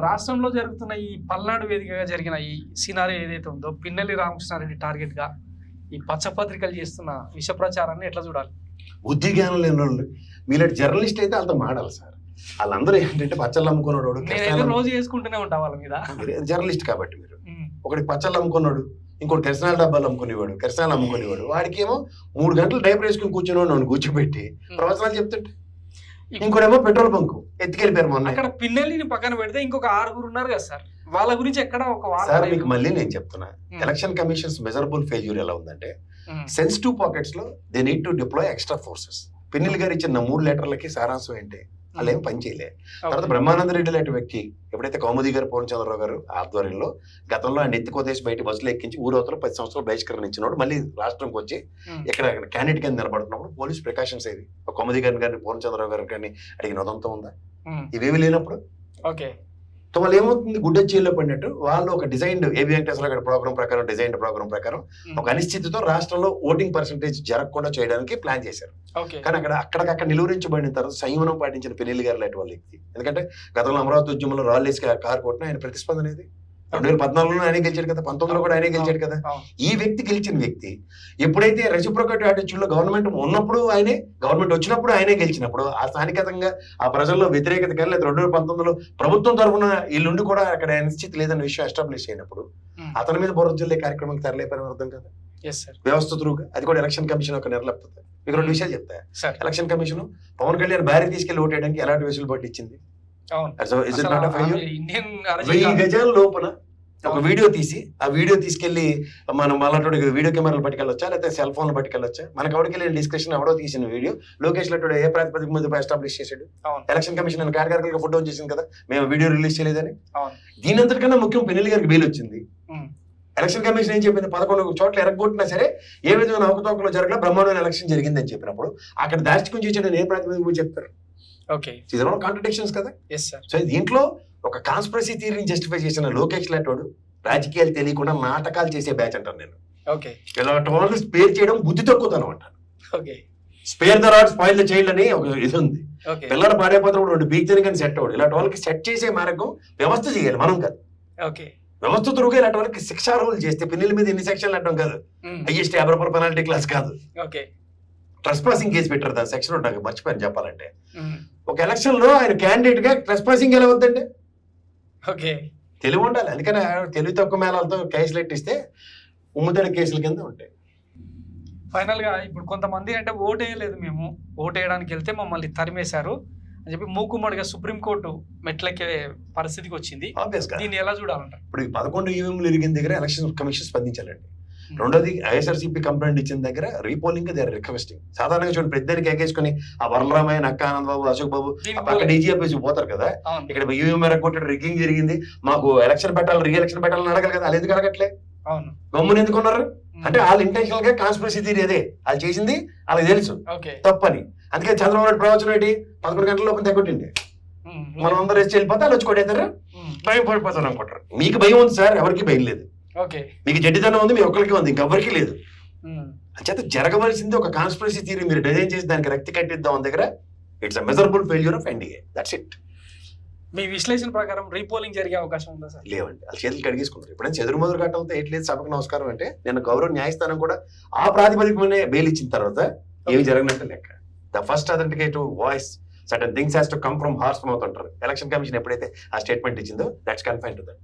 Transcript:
రాష్ట్రంలో జరుగుతున్న ఈ పల్నాడు వేదికగా జరిగిన ఈ సినారీ ఏదైతే ఉందో పిన్నెల్లి రామకృష్ణారెడ్డి టార్గెట్ గా ఈ పచ్చపత్రికలు చేస్తున్న విష ప్రచారాన్ని ఎట్లా చూడాలి? బుద్ధి జ్ఞానం లేని వాళ్ళు మీలాంటి జర్నలిస్ట్ అయితే వాళ్ళతో మాడాలి సార్. వాళ్ళందరూ ఏంటంటే పచ్చళ్ళు అమ్ముకున్నాడు, రోజు చేసుకుంటూనే ఉంటా వాళ్ళ మీద. జర్నలిస్ట్ కాబట్టి మీరు ఒకటి పచ్చళ్ళు అమ్ముకున్నాడు, ఇంకోటి కిరసనాల డబ్బాలు అమ్ముకునేవాడు, కిరసనాలు అమ్ముకునేవాడు. వాడికి ఏమో 3 గంటలు డైపర్ వేసుకుని కూర్చునేవాడు, నన్ను కూర్చోబెట్టి ప్రవచనాలు చెప్తుంటే. ఇంకోటేమో పెట్రోల్ బంకు ఎత్తుకెళ్ళిపోయారు మొన్న. అక్కడ పిన్నెల్లిని పక్కన పెడితే ఇంకొక 6 ఉన్నారు కదా సార్, వాళ్ళ గురించి ఎక్కడ ఒక సార్ మీకు మళ్ళీ నేను చెప్తున్నా, ఎలక్షన్ కమిషన్స్ మెజరబుల్ ఫెయిల్యూర్ ఎలా ఉందంటే సెన్సిటివ్ పాకెట్స్ లో they need to deploy extra forces. Pinnelli గారు ఇచ్చిన 3 లెటర్లకి సారాంశం ఏంటి? వాళ్ళు ఏం పని చేయలే. తర్వాత బ్రహ్మానంద రెడ్డి లాంటి వ్యక్తి ఎప్పుడైతే కౌముది గారు పూర్ణచంద్రరావు గారు ఆధ్వర్యంలో గతంలో ఆయన ఎత్తుకోదేసి బయట బస్సులు ఎక్కించి ఊరవతలో 10 సంవత్సరాలు బహిష్కరణ ఇచ్చినప్పుడు మళ్ళీ రాష్ట్రంకి వచ్చి ఇక్కడ క్యాండిడేట్ కింద నిలబడుతున్నప్పుడు పోలీస్ ప్రికాషన్స్ ఏవి? కౌముది గారిని పూర్ణచంద్రరావు గారిని కానీ అడిగిన ఉదంతం ఉందా? ఇవేమి లేనప్పుడు సో వాళ్ళు ఏమవుతుంది, గుడ్డెచ్చీల్లో పడినట్టు వాళ్ళు ఒక డిజైన్డ్ ఏబి వెంకటేశ్వర గారి ప్రోగ్రామ్ ప్రకారం, డిజైన్డ్ ప్రోగ్రామ్ ప్రకారం ఒక అనిశ్చితితో రాష్ట్రంలో ఓటింగ్ పర్సెంటేజ్ జరగకుండా చేయడానికి ప్లాన్ చేశారు. కానీ అక్కడికక్కడ నిలువరించబడిన తర్వాత సంయమనం పాటించిన పిన్నెల్లి గారు లాంటి వాళ్ళ వ్యక్తి. ఎందుకంటే గతంలో అమరావతి ఉద్యమంలో రాళ్ళేసి కారు కొట్టిన ఆయన ప్రతిస్పందన ఏది? 2014లో ఆయనే గెలిచాడు కదా, 19లో కూడా ఆయనే గెలిచాడు కదా. ఈ వ్యక్తి గెలిచిన వ్యక్తి ఎప్పుడైతే రెసిప్రోకేట్ యాటిట్యూడ్ లో గవర్నమెంట్ ఉన్నప్పుడు ఆయనే, గవర్నమెంట్ వచ్చినప్పుడు ఆయనే గెలిచినప్పుడు ఆ స్థానికంగా ఆ ప్రజల్లో వ్యతిరేకత కానీ లేదా 2019లో ప్రభుత్వం తరఫున వీళ్ళుండి కూడా అక్కడ నిశ్చితి లేదన్న విషయం ఎస్టాబ్లిష్ అయినప్పుడు అతని మీద బురద జల్లే కార్యక్రమాలు తెరలేపని అర్థం కదా. వ్యవస్థ త్రూగా అది కూడా ఎలక్షన్ కమిషన్ ఒక నిర్లప్తత. మీకు 2 విషయాలు చెప్తా. ఎలక్షన్ కమిషన్ పవన్ కళ్యాణ్ భార్య తీసుకెళ్లి ఓటేయడానికి ఎలాంటి వెసులుబాటు ఇచ్చింది? 1000 గజాల లోపల ఒక వీడియో తీసి ఆ వీడియో తీసుకెళ్లి మనం అలాంటి వీడియో కెమెరాలు పట్టుకెళ్ళొచ్చా లేకపోతే సెల్ ఫోన్లు పట్టుకెళ్ళొచ్చా? మనకు ఎవరికి వెళ్ళిన డిస్కషన్ ఎవడో తీసిన వీడియో లోకేష్ లట్టుడు ఏ ప్రాతిపదిక మీద ఎస్టాబ్లిష్ చేశాడు? ఎలక్షన్ కమిషన్ కేటగిరికల్ ఫోటో చేసింది కదా, మేము వీడియో రిలీజ్ చేయలేదని. దీని అంతటికన్నా ముఖ్యం పిన్నెల్లి గారికి బెయిల్ వచ్చింది. ఎలక్షన్ కమిషన్ ఏం చెప్పింది? 11 చోట్ల ఎరగొట్టినా సరే ఏ విధమైన అవకతవకలు జరగల, బ్రహ్మాండమైన ఎలక్షన్ జరిగిందని చెప్పినప్పుడు అక్కడ దాచికొని చేసాడని ఏ ప్రాతిపదిక చెప్తారు? కాంట్రడిక్షన్స్ కదా. సో దీంట్లో ఒక కాన్స్పిరసీ థియరీని జస్టిఫై చేసిన లోకేష్ లాంటి రాజకీయాలు తెలియకుండా నాటకాలు చేసే బ్యాచ్ అంటాను నేను. ఇలాంటి వాళ్ళు స్పేర్ చేయడం బుద్ధి తక్కువతనం అంటాను. Spare the rod spoil the child అని ఒక ఇది ఉంది. పిల్లలు పాడైపోతున్నప్పుడు 2 బీక్తని కానీ సెట్ అవ్వడు. ఇలాంటి వాళ్ళకి సెట్ చేసే మార్గం వ్యవస్థ చేయాలి, మనం కాదు. వ్యవస్థ త్రూగా ఇలాంటి వాళ్ళకి శిక్షార్హులు చేస్తే పిన్నెల్లి మీద ఎన్ని సెక్షన్లు అంటాం కాదు, హైయెస్ట్ 50 రూపాయల పెనాల్టీ క్లాస్ కాదు, ట్రెస్పాసింగ్ కేసు పెట్టారు. దాని సెక్షన్ ఉంటాయి, మర్చిపోయాను చెప్పాలంటే. ఒక ఎలక్షన్ లో ఆయన క్యాండిడేట్ గా ట్రెస్పాసింగ్ ఎలా వద్దండి? తెలివి ఉండాలి. అందుకని తెలివి తక్కువ మేళాలతో కేసులు ఎట్టిస్తే ఉమ్మతడి కేసుల కింద ఉంటాయి. ఫైనల్ గా ఇప్పుడు కొంతమంది అంటే ఓటేయలేదు, మేము ఓటేయడానికి వెళ్తే మమ్మల్ని తరిమేశారు అని చెప్పి మూకుమ్మడిగా సుప్రీంకోర్టు మెట్లెక్కే పరిస్థితికి వచ్చింది. దీన్ని ఎలా చూడాలంటారు? ఇప్పుడు 11 ఈవీఎంలు ఇరిగిన దగ్గర ఎలక్షన్ కమిషన్ స్పందించాలండి. రెండోది ఐఎస్ఆర్సీపీ కంప్లైంట్ ఇచ్చిన దగ్గర రీపోలింగ్ దే ఆర్ రిక్వెస్టింగ్. సాధారణంగా చూడండి, పెద్దరికి ఎగేసుకుని ఆ వరలరామయ్య, నక్క ఆనంద్ బాబు, అశోక్ బాబు అక్కడ డీజీఎఫ్ పోతారు కదా, ఇక్కడ ఈవీఎం కొట్టాడు, రిగ్గింగ్ జరిగింది, మాకు ఎలక్షన్ పెట్టాలి, రీ ఎలక్షన్ పెట్టాలని అడగాలి కదా. వాళ్ళు ఎందుకు అడగట్లే? గమ్మున ఎందుకున్నారు అంటే వాళ్ళు ఇంటెన్షనల్ గా కాన్స్పిరసీ థియరీ అదే, వాళ్ళు చేసింది వాళ్ళకి తెలుసు తప్పని. అందుకే చంద్రబాబు నాయుడు ప్రవచనం ఏంటి? 11 గంటల లోపల తగ్గొట్టింది, మనం అందరూ వేసి వెళ్ళిపోతే వాళ్ళు వచ్చి కొట్టేస్తారు, భయం పడిపోతారు అనుకుంటారు. మీకు భయం ఉంది సార్, ఎవరికి భయం లేదు. మీకు జడ్డితనం ఉంది, మీ ఒక్కరికి ఉంది, ఇంకెవరికి లేదు. అంచేత జరగవలసింది ఒక కాన్స్పిరసీ థియరీ మీరు డిజైన్ చేసి దానికి రక్తి కట్టిద్దాం దగ్గర. It's a measurable failure of NDA. That's it. మీ విశ్లేషణ ప్రకారం రీపోలింగ్ జరిగే అవకాశం ఉందా సార్? లేవండి, వాళ్ళు చేతులు కడిగేసుకుంటారు. ఎప్పుడైనా చెదురు మొదలు కట్టడంతో ఏట్లేదు, సభకు నమస్కారం అంటే నేను గౌరవ న్యాయస్థానం కూడా ఆ ప్రాతిపదికనే బెయిల్ ఇచ్చిన తర్వాత ఏమి జరగనట్టు లెక్క. The first authenticative voice certain things has to come from horse mouth అంటారు. ఎలక్షన్ కమిషన్ ఎప్పుడైతే ఆ స్టేట్మెంట్ ఇచ్చిందో దట్స్ కన్ఫైన్ టు దట్.